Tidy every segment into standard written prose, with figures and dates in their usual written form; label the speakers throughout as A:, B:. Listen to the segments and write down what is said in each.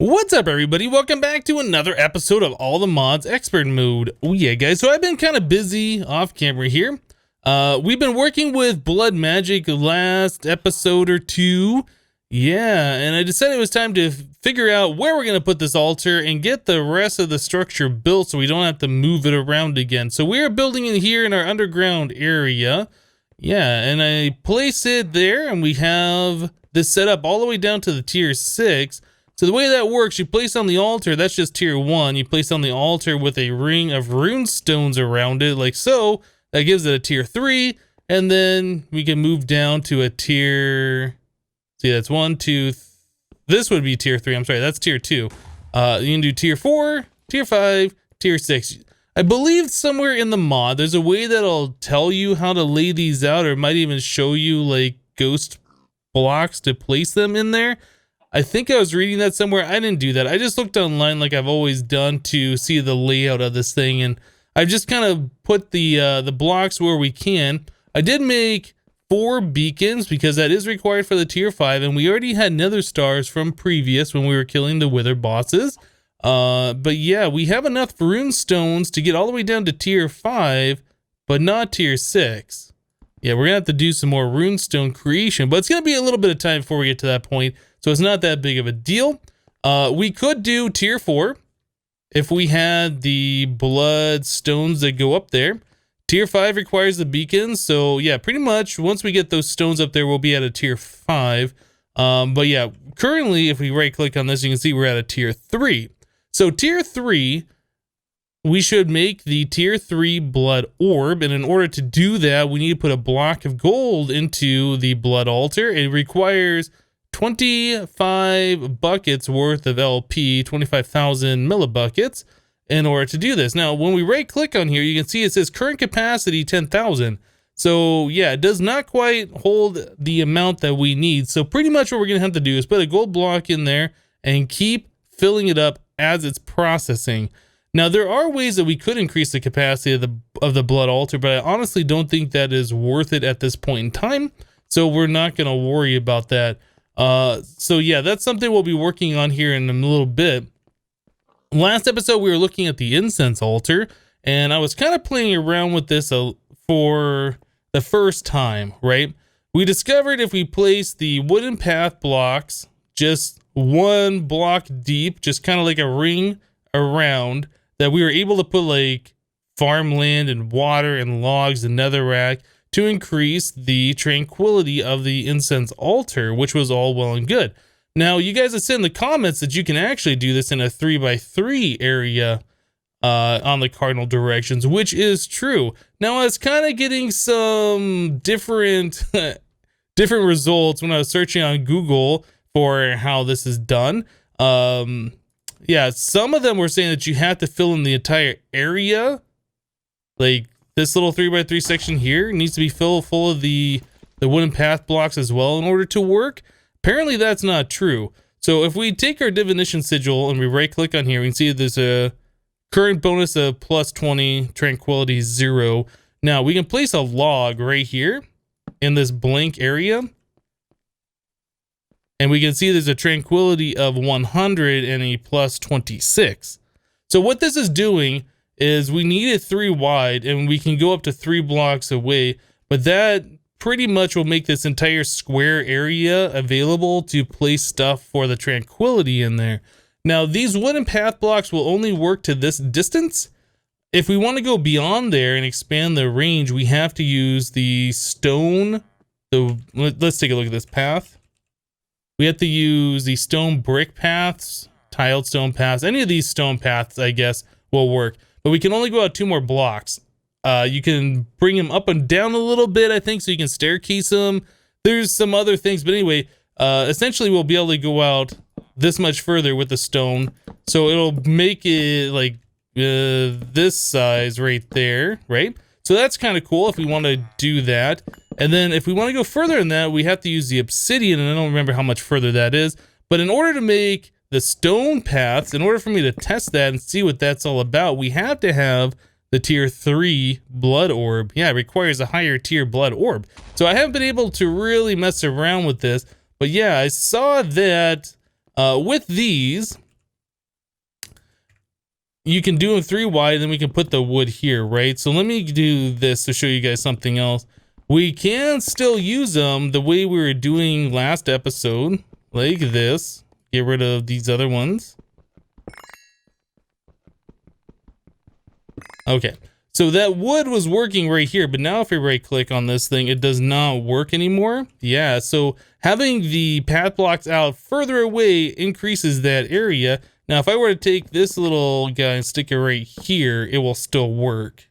A: What's up, everybody? Welcome back to another episode of All the Mods Expert Mode. Oh yeah, guys, so I've been kind of busy off camera here. We've been working with blood magic last episode or two. Yeah, and I decided it was time to figure out where we're going to put this altar and get the rest of the structure built so we don't have to move it around again. So we're building it here in our underground area. Yeah, and I place it there, and we have this set up all the way down to the tier 6. So the way that works, you place on the altar, that's just tier 1. You place on the altar with a ring of rune stones around it, like so. That gives it a tier 3. And then we can move down to a tier... See, that's 1, 2... This would be tier 3. I'm sorry, that's tier 2. You can do tier 4, tier 5, tier 6. I believe somewhere in the mod, there's a way that'll tell you how to lay these out, or it might even show you, like, ghost blocks to place them in there. I think I was reading that somewhere. I didn't do that. I just looked online like I've always done to see the layout of this thing, and I've just kind of put the blocks where we can. I did make 4 beacons because that is required for the tier 5, and we already had nether stars from previous when we were killing the wither bosses. But yeah, we have enough rune stones to get all the way down to tier 5, but not tier 6. Yeah, we're gonna have to do some more runestone creation, but it's gonna be a little bit of time before we get to that point, so it's not that big of a deal. We could do tier 4 if we had the blood stones that go up there. Tier 5 requires the beacons, so yeah, pretty much once we get those stones up there, we'll be at a tier 5. But yeah, currently, if we right click on this, you can see we're at a tier 3. So tier 3, we should make the tier 3 blood orb, and in order to do that, we need to put a block of gold into the blood altar. It requires 25 buckets worth of LP, 25,000 millibuckets, in order to do this. Now, when we right click on here, you can see it says current capacity 10,000. So yeah, it does not quite hold the amount that we need. So pretty much what we're gonna have to do is put a gold block in there and keep filling it up as it's processing. Now, there are ways that we could increase the capacity of the blood altar, but I honestly don't think that is worth it at this point in time. So we're not going to worry about that. So yeah, that's something we'll be working on here in a little bit. Last episode, we were looking at the Incense Altar, and I was kind of playing around with this for the first time, right? We discovered if we place the wooden path blocks just 1 block deep, just kind of like a ring around, that we were able to put like farmland and water and logs and netherrack to increase the tranquility of the incense altar, which was all well and good. Now, you guys have said in the comments that you can actually do this in a 3x3 area on the cardinal directions, which is true. Now, I was kind of getting some different results when I was searching on Google for how this is done. Yeah, some of them were saying that you have to fill in the entire area. Like this little 3x3 section here needs to be full of the wooden path blocks as well in order to work. Apparently that's not true. So if we take our divination sigil and we right click on here, we can see there's a current bonus of plus 20, tranquility 0. Now we can place a log right here in this blank area. And we can see there's a tranquility of 100 and a plus 26. So what this is doing is we need it 3 wide, and we can go up to 3 blocks away, but that pretty much will make this entire square area available to place stuff for the tranquility in there. Now, these wooden path blocks will only work to this distance. If we want to go beyond there and expand the range, we have to use the stone. So let's take a look at this path. We have to use the stone brick paths, tiled stone paths. Any of these stone paths, I guess, will work. But we can only go out 2 more blocks. You can bring them up and down a little bit, I think, so you can staircase them. There's some other things. But anyway, essentially, we'll be able to go out this much further with the stone. So it'll make it like this size right there, right? So that's kind of cool if we want to do that. And then if we want to go further than that, we have to use the obsidian, and I don't remember how much further that is. But in order to make the stone paths, in order for me to test that and see what that's all about, we have to have the tier 3 blood orb. Yeah, it requires a higher tier blood orb. So I haven't been able to really mess around with this, but yeah, I saw that with these, you can do them 3 wide, then we can put the wood here, right? So let me do this to show you guys something else. We can still use them the way we were doing last episode, like this. Get rid of these other ones. Okay, so that wood was working right here, but now if we right click on this thing, it does not work anymore. Yeah, so having the path blocks out further away increases that area. Now, if I were to take this little guy and stick it right here, it will still work.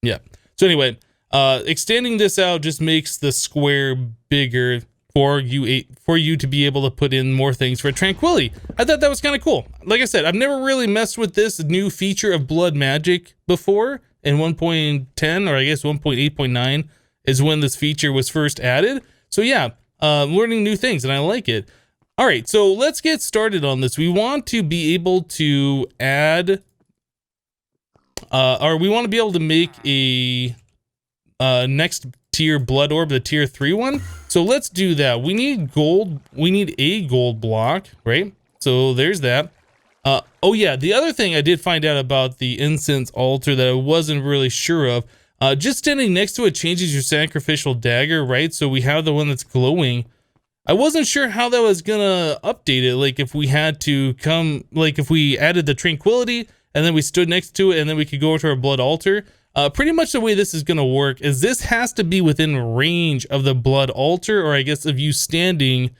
A: Yeah. So anyway, extending this out just makes the square bigger for you to be able to put in more things for tranquility. I thought that was kind of cool. Like I said, I've never really messed with this new feature of blood magic before in 1.10, or I guess 1.8.9 is when this feature was first added. So yeah, learning new things, and I like it. All right, so let's get started on this. We want to be able to add, or we want to be able to make a next tier blood orb, the tier 3 one. So let's do that. We need gold. We need a gold block, right? So there's that. Oh yeah, the other thing I did find out about the Incense Altar that I wasn't really sure of, just standing next to it changes your Sacrificial Dagger, right? So we have the one that's glowing. I wasn't sure how that was gonna update it, like if we had to come, like if we added the Tranquility and then we stood next to it and then we could go to our Blood Altar. Pretty much the way this is gonna work is this has to be within range of the Blood Altar, or I guess of you standing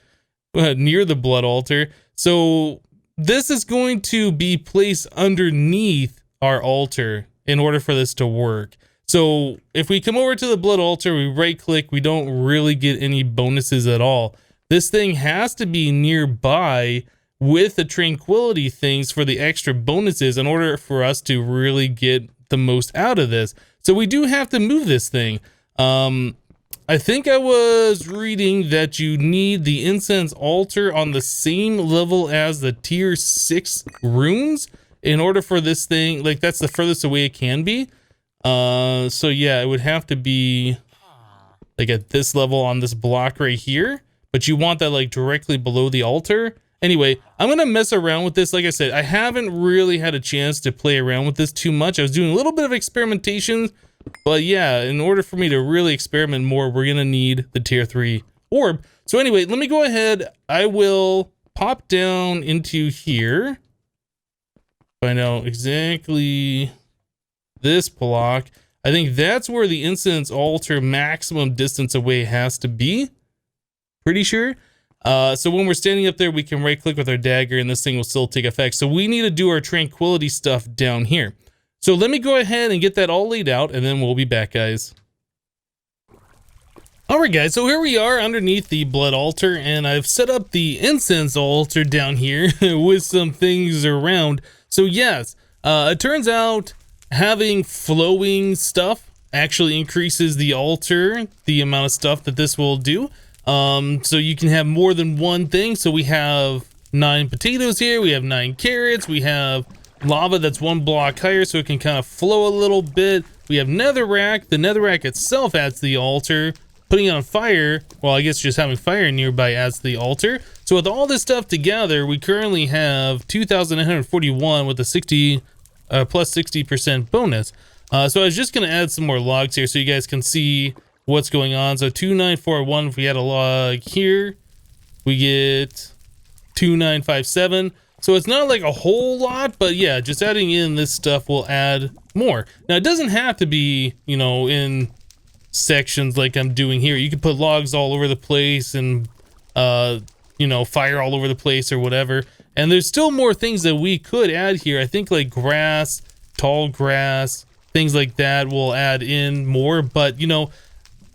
A: near the Blood Altar. So this is going to be placed underneath our altar in order for this to work. So if we come over to the Blood Altar, we right click, we don't really get any bonuses at all. This thing has to be nearby with the Tranquility things for the extra bonuses in order for us to really get the most out of this. So we do have to move this thing. I think I was reading that you need the Incense Altar on the same level as the tier 6 runes in order for this thing, like that's the furthest away it can be. So yeah, it would have to be like at this level on this block right here, but you want that like directly below the altar. Anyway, I'm gonna mess around with this. Like I said, I haven't really had a chance to play around with this too much. I was doing a little bit of experimentation, but yeah, in order for me to really experiment more, we're gonna need the tier 3 orb. So anyway, let me go ahead. I will pop down into here. Find out exactly this block. I think that's where the Incense Altar maximum distance away has to be. Pretty sure. So when we're standing up there, we can right click with our dagger and this thing will still take effect. So we need to do our Tranquility stuff down here. So let me go ahead and get that all laid out and then we'll be back, guys. All right, guys, so here we are underneath the Blood Altar, and I've set up the Incense Altar down here with some things around. So yes, it turns out having flowing stuff actually increases the altar, the amount of stuff that this will do. So you can have more than one thing. So we have 9 potatoes here, we have 9 carrots, we have lava that's 1 block higher so it can kind of flow a little bit. We have netherrack. The netherrack itself adds to the altar. Putting it on fire, well, I guess just having fire nearby adds to the altar. So with all this stuff together, we currently have 2,941 with a 60 plus 60% bonus. So I was just gonna add some more logs here so you guys can see what's going on. So 2941, if we add a log here, we get 2957. So it's not like a whole lot, but yeah, just adding in this stuff will add more. Now it doesn't have to be, you know, in sections like I'm doing here. You can put logs all over the place and you know, fire all over the place or whatever. And there's still more things that we could add here. I think like grass, tall grass, things like that will add in more. But you know,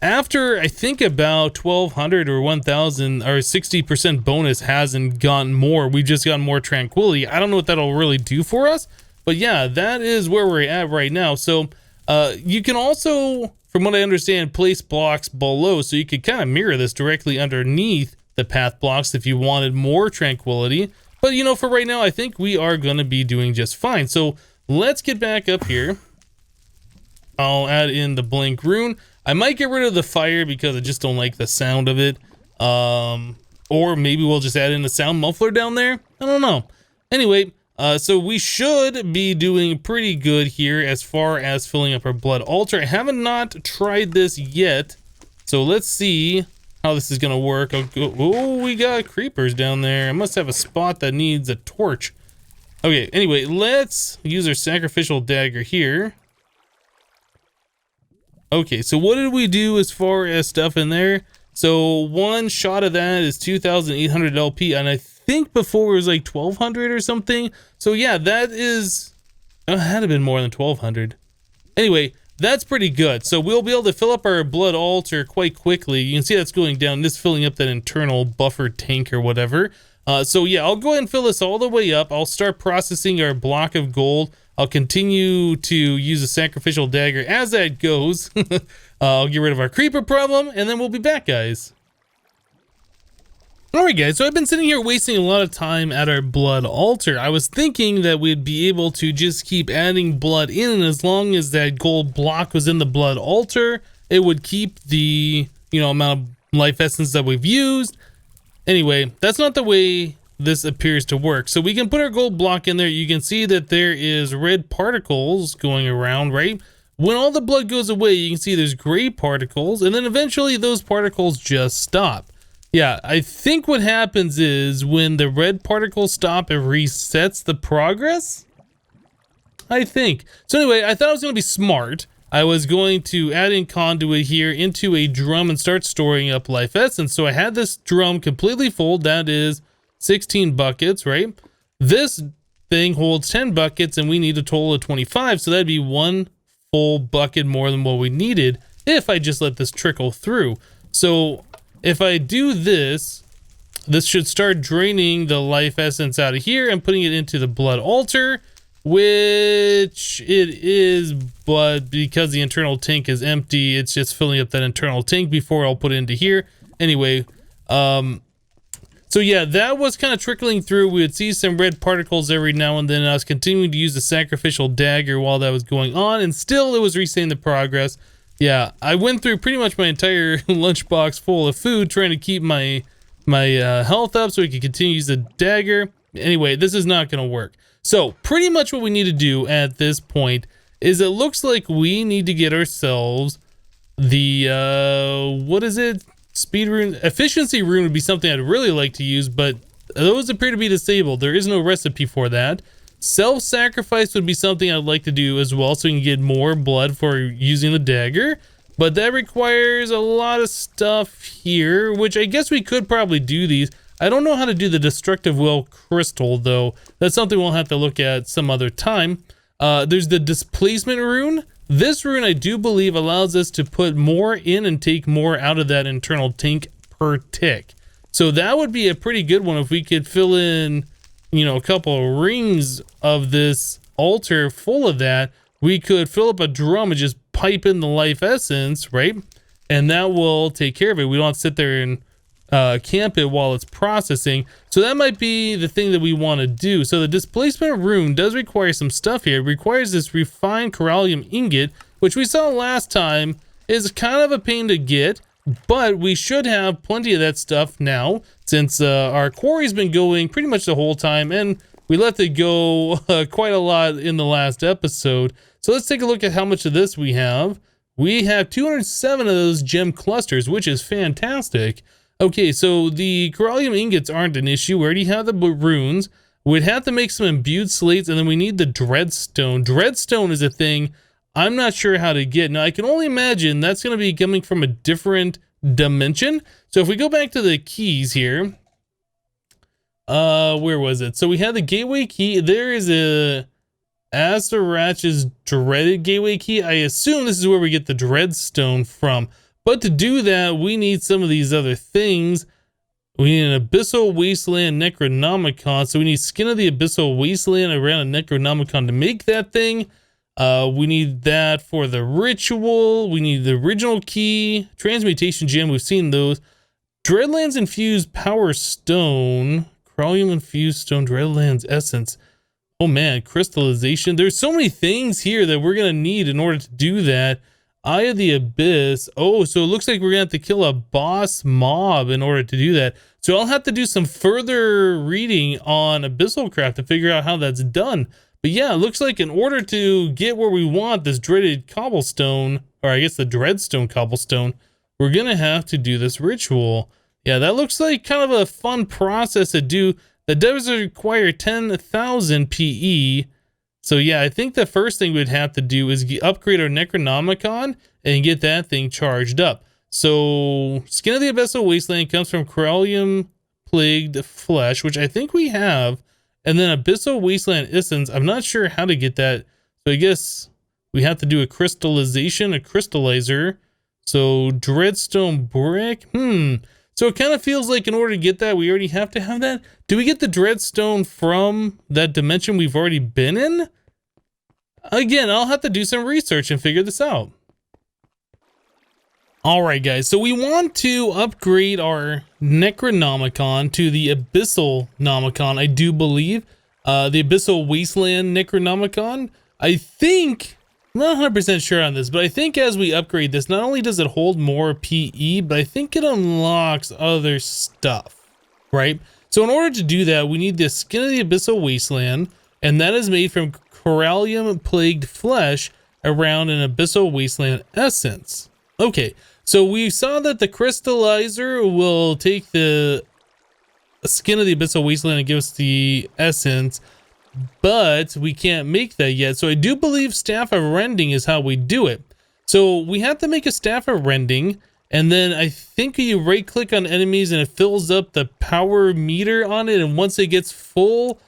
A: after I think about 1200 or 1000 or 60% bonus hasn't gotten more, we've just gotten more tranquility. I don't know what that'll really do for us, but yeah, that is where we're at right now. So you can also, from what I understand, place blocks below, so you could kind of mirror this directly underneath the path blocks if you wanted more tranquility. But you know, for right now, I think we are going to be doing just fine. So let's get back up here. I'll add in the blink rune. I might get rid of the fire because I just don't like the sound of it. Or maybe we'll just add in the sound muffler down there. I don't know. Anyway, So we should be doing pretty good here as far as filling up our blood altar. I haven't not tried this yet, so let's see how this is gonna work. Oh, we got creepers down there. I must have a spot that needs a torch. Okay, anyway, let's use our Sacrificial Dagger here. Okay, so what did we do as far as stuff in there? So one shot of that is 2,800 LP, and I think before it was like 1,200 or something. So yeah, that is, it had to have been more than 1,200. Anyway, that's pretty good. So we'll be able to fill up our blood altar quite quickly. You can see that's going down, this filling up that internal buffer tank or whatever. So yeah, I'll go ahead and fill this all the way up. I'll start processing our block of gold. I'll continue to use a Sacrificial Dagger as that goes. I'll get rid of our creeper problem, and then we'll be back, guys. Alright guys, so I've been sitting here wasting a lot of time at our blood altar. I was thinking that we'd be able to just keep adding blood in, and as long as that gold block was in the blood altar, it would keep the, amount of life essence that we've used. Anyway, that's not the way this appears to work. So we can put our gold block in there. You can see that there is red particles going around, right? When all the blood goes away, you can see there's gray particles, and then eventually those particles just stop. Yeah, I think what happens is when the red particles stop, it resets the progress, I think. So anyway, I thought I was going to be smart. I was going to add in conduit here into a drum and start storing up life essence. So I had this drum completely full. That is 16 buckets, right? This thing holds 10 buckets, and we need a total of 25. So that'd be one full bucket more than what we needed if I just let this trickle through. So if I do this, this should start draining the life essence out of here and putting it into the blood altar, which it is, but because the internal tank is empty, it's just filling up that internal tank before I'll put it into here. Anyway, so yeah, that was kind of trickling through. We would see some red particles every now and then. I was continuing to use the Sacrificial Dagger while that was going on, and still it was resetting the progress. Yeah, I went through pretty much my entire lunchbox full of food trying to keep my health up so we could continue to use the dagger. Anyway, this is not going to work. So pretty much what we need to do at this point is it looks like we need to get ourselves the, what is it? Speed rune? Efficiency rune would be something I'd really like to use, but those appear to be disabled. There is no recipe for that. Self-sacrifice would be something I'd like to do as well, so we can get more blood for using the dagger, but that requires a lot of stuff here, which I guess we could probably do these. I don't know how to do the destructive will crystal though. That's something we'll have to look at some other time. There's the displacement rune. This rune I do believe allows us to put more in and take more out of that internal tank per tick. So that would be a pretty good one if we could fill in, a couple of rings of this altar full of that. We could fill up a drum and just pipe in the life essence, right? And that will take care of it. We don't have to sit there and camp it while it's processing. So that might be the thing that we want to do. So the displacement rune does require some stuff here. It requires this refined corallium ingot, which we saw last time is kind of a pain to get, but we should have plenty of that stuff now since our quarry's been going pretty much the whole time, and we let it go quite a lot in the last episode. So let's take a look at how much of this we have. We have 207 of those gem clusters, which is fantastic. Okay, so the corallium ingots aren't an issue. We already have the runes. We'd have to make some imbued slates, and then we need the dreadstone. Dreadstone is a thing I'm not sure how to get. Now, I can only imagine that's going to be coming from a different dimension. So if we go back to the keys here, where was it? So we had the gateway key. There is a Azarach's dreaded gateway key. I assume this is where we get the dreadstone from. But to do that, we need some of these other things. We need an Abyssal Wasteland Necronomicon. So we need Skin of the Abyssal Wasteland around a Necronomicon to make that thing. We need that for the ritual. We need the original key. Transmutation gem, we've seen those. Dreadlands Infused Power Stone. Corallium Infused Stone. Dreadlands Essence. Oh man, crystallization. There's so many things here that we're going to need in order to do that. Eye of the Abyss. Oh, so it looks like we're gonna have to kill a boss mob in order to do that. So I'll have to do some further reading on Abyssal Craft to figure out how that's done. But yeah, it looks like in order to get where we want this dreaded cobblestone, or I guess the dreadstone cobblestone, we're gonna have to do this ritual. Yeah, that looks like kind of a fun process to do. That does require 10,000 PE. So yeah, I think the first thing we'd have to do is upgrade our Necronomicon and get that thing charged up. So Skin of the Abyssal Wasteland comes from Corallium Plagued Flesh, which I think we have. And then Abyssal Wasteland Essence, I'm not sure how to get that. So I guess we have to do a crystallization, a crystallizer. So Dreadstone Brick. So it kind of feels like in order to get that, we already have to have that. Do we get the Dreadstone from that dimension we've already been in? Again, I'll have to do some research and figure this out. All right, guys. So we want to upgrade our Necronomicon to the Abyssal Nomicon, I do believe. The Abyssal Wasteland Necronomicon. I think, I'm not 100% sure on this, but I think as we upgrade this, not only does it hold more PE, but I think it unlocks other stuff, right? So in order to do that, we need the Skin of the Abyssal Wasteland, and that is made from Corallium Plagued Flesh around an Abyssal Wasteland Essence. Okay, so we saw that the crystallizer will take the Skin of the Abyssal Wasteland and give us the essence, but we can't make that yet. So I do believe Staff of Rending is how we do it. So we have to make a Staff of Rending, and then I think you right click on enemies and it fills up the power meter on it, and once it gets full,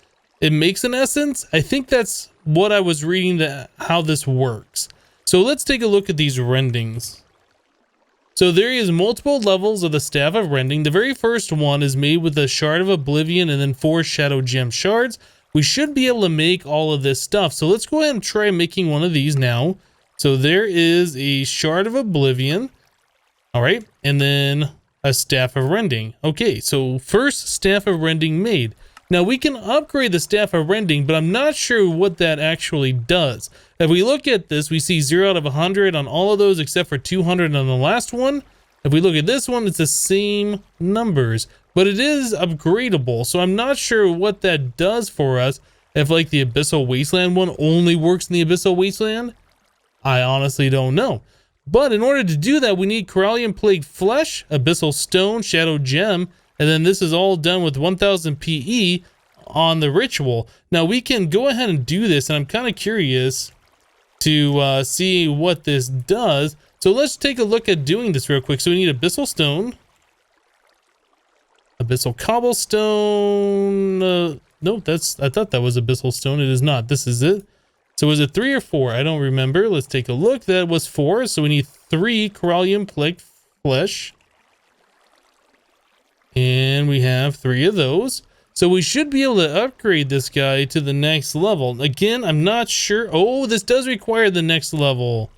A: it makes an essence. I think that's what I was reading, how this works. So let's take a look at these rendings. So there is multiple levels of the Staff of Rending. The very first one is made with a Shard of Oblivion and then 4 Shadow Gem shards. We should be able to make all of this stuff. So let's go ahead and try making one of these now. So there is a Shard of Oblivion. All right. And then a Staff of Rending. Okay. So first Staff of Rending made. Now we can upgrade the Staff of Rending, but I'm not sure what that actually does. If we look at this, we see 0 out of 100 on all of those except for 200 on the last one. If we look at this one, it's the same numbers, but it is upgradable. So I'm not sure what that does for us. If like the Abyssal Wasteland one only works in the Abyssal Wasteland, I honestly don't know. But in order to do that, we need Corallium Plagued Flesh, Abyssal Stone, Shadow Gem, and then this is all done with 1000 PE on the ritual. Now we can go ahead and do this, and I'm kind of curious to see what this does. So let's take a look at doing this real quick. So we need Abyssal Stone, Abyssal Cobblestone. No, I thought that was Abyssal Stone. It is not. This is it. So was it 3 or 4? I don't remember. Let's take a look. That was 4. So we need 3 Corallium Plagued Flesh. And we have 3 of those. So we should be able to upgrade this guy to the next level. Again, I'm not sure. Oh, this does require the next level.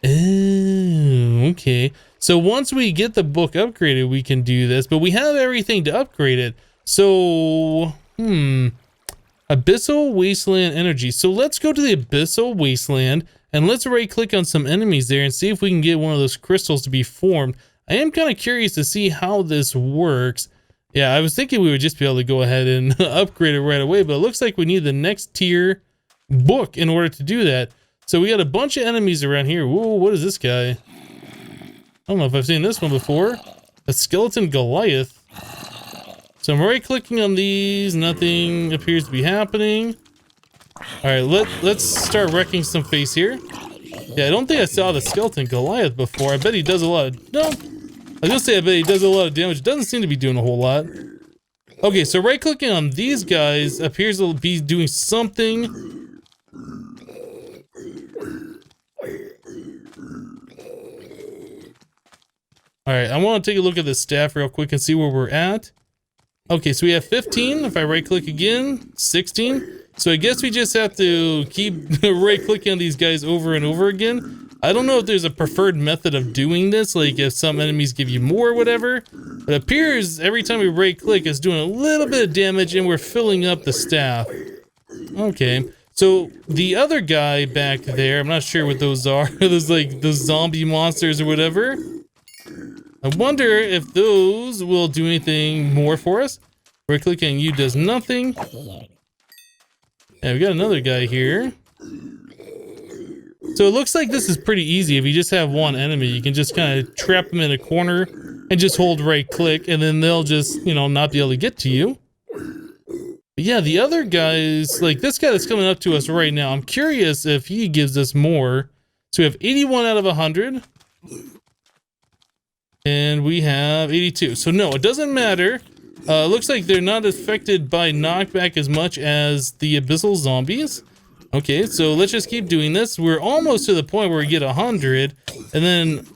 A: Oh, okay. So once we get the book upgraded, we can do this. But we have everything to upgrade it. So, Abyssal Wasteland Energy. So let's go to the Abyssal Wasteland. And let's right click on some enemies there and see if we can get one of those crystals to be formed. I am kind of curious to see how this works. Yeah, I was thinking we would just be able to go ahead and upgrade it right away, but it looks like we need the next tier book in order to do that. So we got a bunch of enemies around here. Whoa, what is this guy? I don't know if I've seen this one before. A skeleton Goliath. So I'm right clicking on these. Nothing appears to be happening. All right, let's start wrecking some face here. Yeah, I don't think I saw the skeleton Goliath before. I bet he does a lot of... No. I was gonna say I bet he does a lot of damage. Doesn't seem to be doing a whole lot. Okay, so right clicking on these guys appears to be doing something. Alright, I want to take a look at the staff real quick and see where we're at. Okay, so we have 15. If I right click again, 16. So I guess we just have to keep right clicking on these guys over and over again. I don't know if there's a preferred method of doing this, like if some enemies give you more or whatever. But it appears every time we right click, it's doing a little bit of damage and we're filling up the staff. Okay, So the other guy back there, I'm not sure what those are. Those like those zombie monsters or whatever. I wonder if those will do anything more for us. Right clicking you does nothing. And we got another guy here. So it looks like this is pretty easy. If you just have one enemy, you can just kind of trap them in a corner and just hold right click, and then they'll just, you know, not be able to get to you. But yeah, the other guys, like this guy that's coming up to us right now, I'm curious if he gives us more. So we have 81 out of 100. And we have 82. So no, it doesn't matter. Looks like they're not affected by knockback as much as the Abyssal zombies. Okay, so let's just keep doing this. We're almost to the point where we get 100. And then,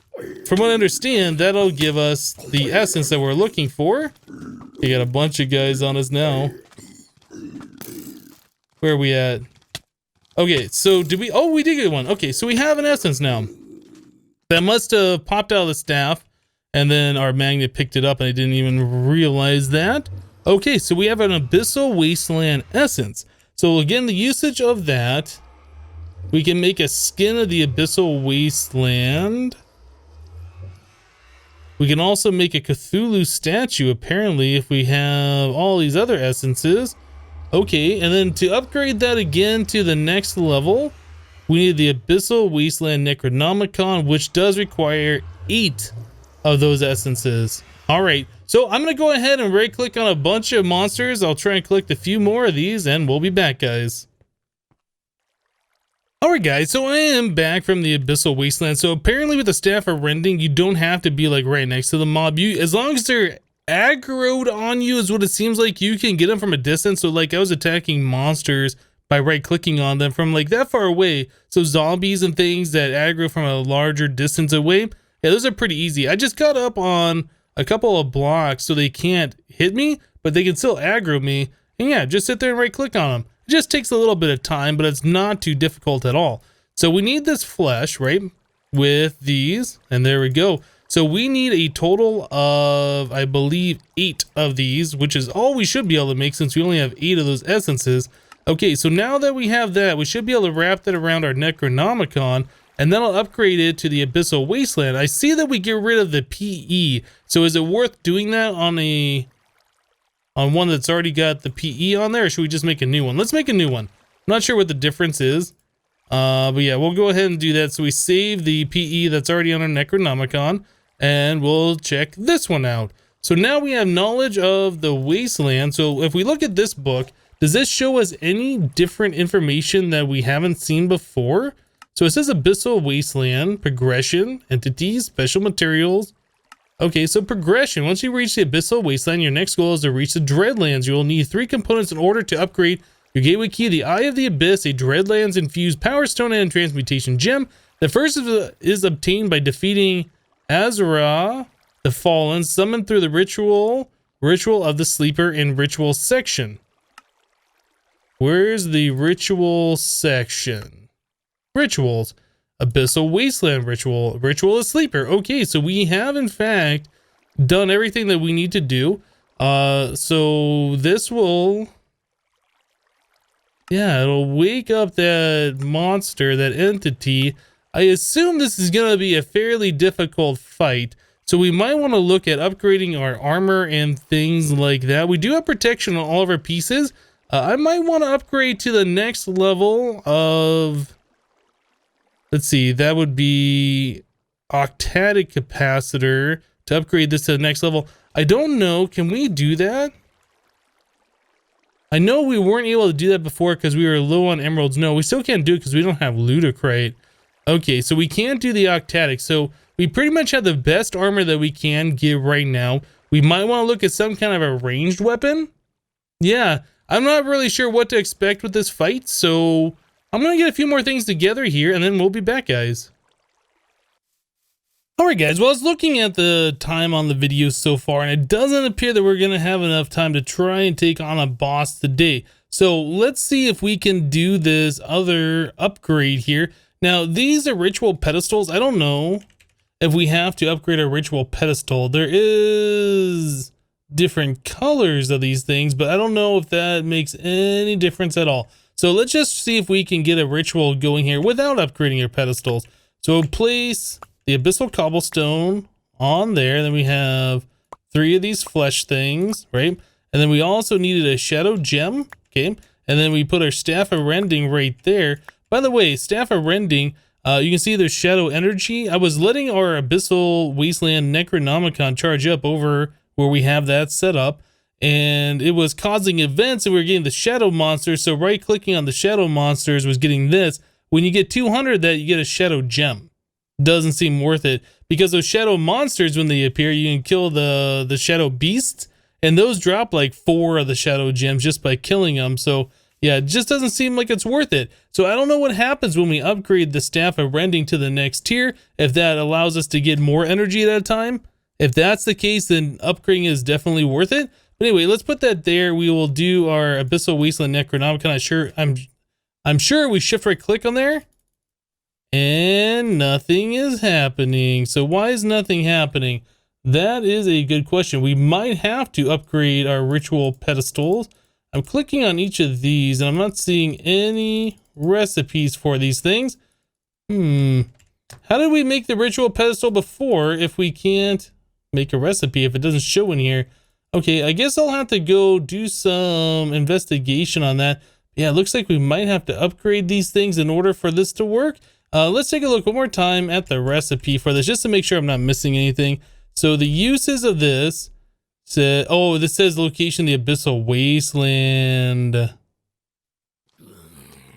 A: from what I understand, that'll give us the essence that we're looking for. We got a bunch of guys on us now. Where are we at? Okay, so did we... Oh, we did get one. Okay, so we have an essence now. That must have popped out of the staff. And then our magnet picked it up and I didn't even realize that. Okay, so we have an Abyssal Wasteland essence. So again, the usage of that, we can make a skin of the Abyssal Wasteland. We can also make a Cthulhu statue, apparently, if we have all these other essences. Okay, and then to upgrade that again to the next level, we need the Abyssal Wasteland Necronomicon, which does require 8 of those essences. All right, so I'm gonna go ahead and right click on a bunch of monsters. I'll try and collect a few more of these and we'll be back, guys. All right, guys, so I am back from the Abyssal Wasteland. So apparently with the staff of Rending, you don't have to be like right next to the mob. You, as long as they're aggroed on you is what it seems like, you can get them from a distance. So like I was attacking monsters by right clicking on them from like that far away. So zombies and things that aggro from a larger distance away, yeah, those are pretty easy. I just got up on a couple of blocks so they can't hit me, but they can still aggro me. And yeah, just sit there and right click on them. It just takes a little bit of time, but it's not too difficult at all. So we need this flesh, right? With these, and there we go. So we need a total of, I believe, 8 of these, which is all we should be able to make since we only have 8 of those essences. Okay, so now that we have that, we should be able to wrap that around our Necronomicon, and then I'll upgrade it to the Abyssal Wasteland. I see that we get rid of the PE. So is it worth doing that on one that's already got the PE on there, or should we just make a new one? Let's make a new one. I'm not sure what the difference is. But yeah, we'll go ahead and do that. So we save the PE that's already on our Necronomicon, and we'll check this one out. So now we have knowledge of the Wasteland. So if we look at this book, does this show us any different information that we haven't seen before? So it says Abyssal Wasteland, progression, entities, special materials. Okay, so progression. Once you reach the Abyssal Wasteland, your next goal is to reach the Dreadlands. You will need 3 components in order to upgrade your gateway key: the Eye of the Abyss, a Dreadlands infused Power Stone, and Transmutation Gem. The first is obtained by defeating Azra, the Fallen, summoned through the ritual of the Sleeper in Ritual section. Where's the Ritual section? Rituals. Abyssal Wasteland ritual. Ritual of Sleeper. Okay, so we have in fact done everything that we need to do. So this will... yeah, it'll wake up that monster, that entity. I assume this is going to be a fairly difficult fight. So we might want to look at upgrading our armor and things like that. We do have protection on all of our pieces. I might want to upgrade to the next level of... let's see, that would be octadic capacitor to upgrade this to the next level. I don't know, can we do that? I know we weren't able to do that before because we were low on emeralds. No, we still can't do it because we don't have ludicrate. Okay, so we can't do the octadic. So we pretty much have the best armor that we can get right now. We might want to look at some kind of a ranged weapon. Yeah, I'm not really sure what to expect with this fight, so I'm going to get a few more things together here, and then we'll be back, guys. Alright, guys, well, I was looking at the time on the video so far, and it doesn't appear that we're going to have enough time to try and take on a boss today. So let's see if we can do this other upgrade here. Now, these are ritual pedestals. I don't know if we have to upgrade a ritual pedestal. There is different colors of these things, but I don't know if that makes any difference at all. So let's just see if we can get a ritual going here without upgrading our pedestals. So we'll place the Abyssal Cobblestone on there. Then we have 3 of these flesh things, right? And then we also needed a Shadow Gem, okay? And then we put our Staff of Rending right there. By the way, Staff of Rending, you can see there's Shadow Energy. I was letting our Abyssal Wasteland Necronomicon charge up over where we have that set up, and it was causing events, and we were getting the Shadow Monsters. So right-clicking on the Shadow Monsters was getting this. When you get 200 that, you get a Shadow Gem. Doesn't seem worth it, because those Shadow Monsters, when they appear, you can kill the Shadow Beasts, and those drop like 4 of the Shadow Gems just by killing them. So yeah, it just doesn't seem like it's worth it. So I don't know what happens when we upgrade the Staff of Rending to the next tier, if that allows us to get more energy at a time. If that's the case, then upgrading is definitely worth it. But anyway, let's put that there. We will do our Abyssal Wasteland Necronomicon. I'm sure we shift right click on there, and nothing is happening. So why is nothing happening? That is a good question. We might have to upgrade our ritual pedestals. I'm clicking on each of these, and I'm not seeing any recipes for these things. How did we make the ritual pedestal before if we can't make a recipe, if it doesn't show in here? Okay, I guess I'll have to go do some investigation on that. Yeah, it looks like we might have to upgrade these things in order for this to work. Let's take a look one more time at the recipe for this, just to make sure I'm not missing anything. So the uses of this, this says location, the Abyssal Wasteland.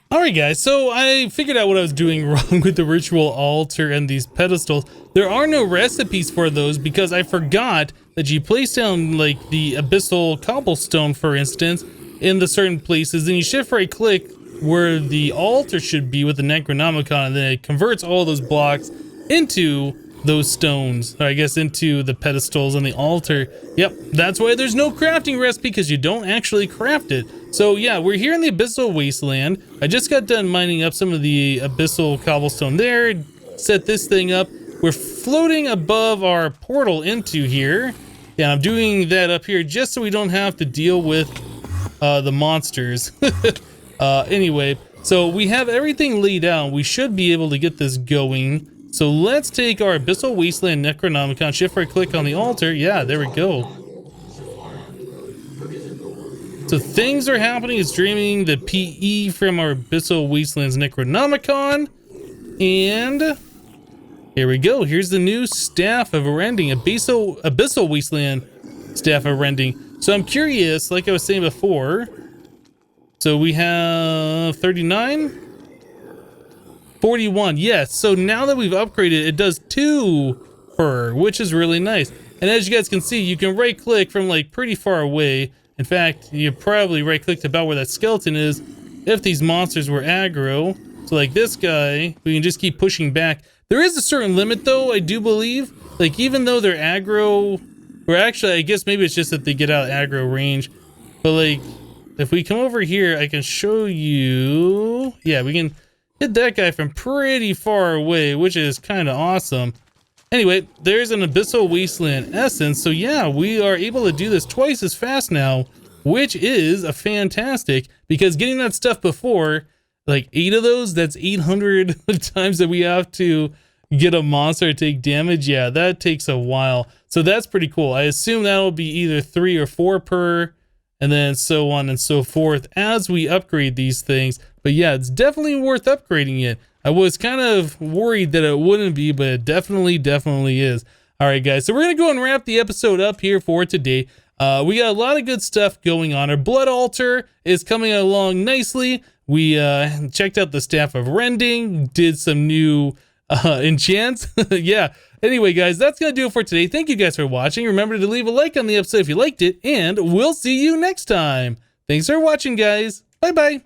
A: All right, guys, so I figured out what I was doing wrong with the ritual altar and these pedestals. There are no recipes for those because I forgot that you place down like the Abyssal Cobblestone, for instance, in the certain places, then you shift right click where the altar should be with the Necronomicon, and then it converts all those blocks into those stones, or I guess into the pedestals on the altar. Yep, that's why there's no crafting recipe, because you don't actually craft it. So yeah, we're here in the Abyssal Wasteland. I just got done mining up some of the Abyssal Cobblestone there, set this thing up. We're floating above our portal into here. Yeah, I'm doing that up here just so we don't have to deal with the monsters. Anyway, so we have everything laid out. We should be able to get this going. So let's take our Abyssal Wasteland Necronomicon, shift right click on the altar. Yeah, there we go. So things are happening. It's streaming the PE from our Abyssal Wasteland's Necronomicon. And here we go. Here's the new Staff of Rending, Abyssal Wasteland Staff of Rending. So I'm curious, like I was saying before. So we have 39. 41, yes. So now that we've upgraded, it does 2 per, which is really nice. And as you guys can see, you can right click from like pretty far away. In fact, you probably right clicked about where that skeleton is if these monsters were aggro. So like this guy, we can just keep pushing back. There is a certain limit though, I do believe. Like even though they're aggro, or actually I guess maybe it's just that they get out of aggro range. But like if we come over here, I can show you. Yeah, we can hit that guy from pretty far away, which is kind of awesome. Anyway, there's an Abyssal Wasteland Essence. So yeah, we are able to do this twice as fast now, which is a fantastic, because getting that stuff before, like 8 of those, that's 800 times that we have to get a monster to take damage. Yeah, that takes a while. So that's pretty cool. I assume that'll be either 3 or 4 per, and then so on and so forth as we upgrade these things. But yeah, it's definitely worth upgrading it. I was kind of worried that it wouldn't be, but it definitely is. All right, guys, so we're going to go and wrap the episode up here for today. We got a lot of good stuff going on. Our Blood Altar is coming along nicely. We checked out the Staff of Rending, did some new enchants. Yeah. Anyway, guys, that's going to do it for today. Thank you guys for watching. Remember to leave a like on the episode if you liked it, and we'll see you next time. Thanks for watching, guys. Bye-bye.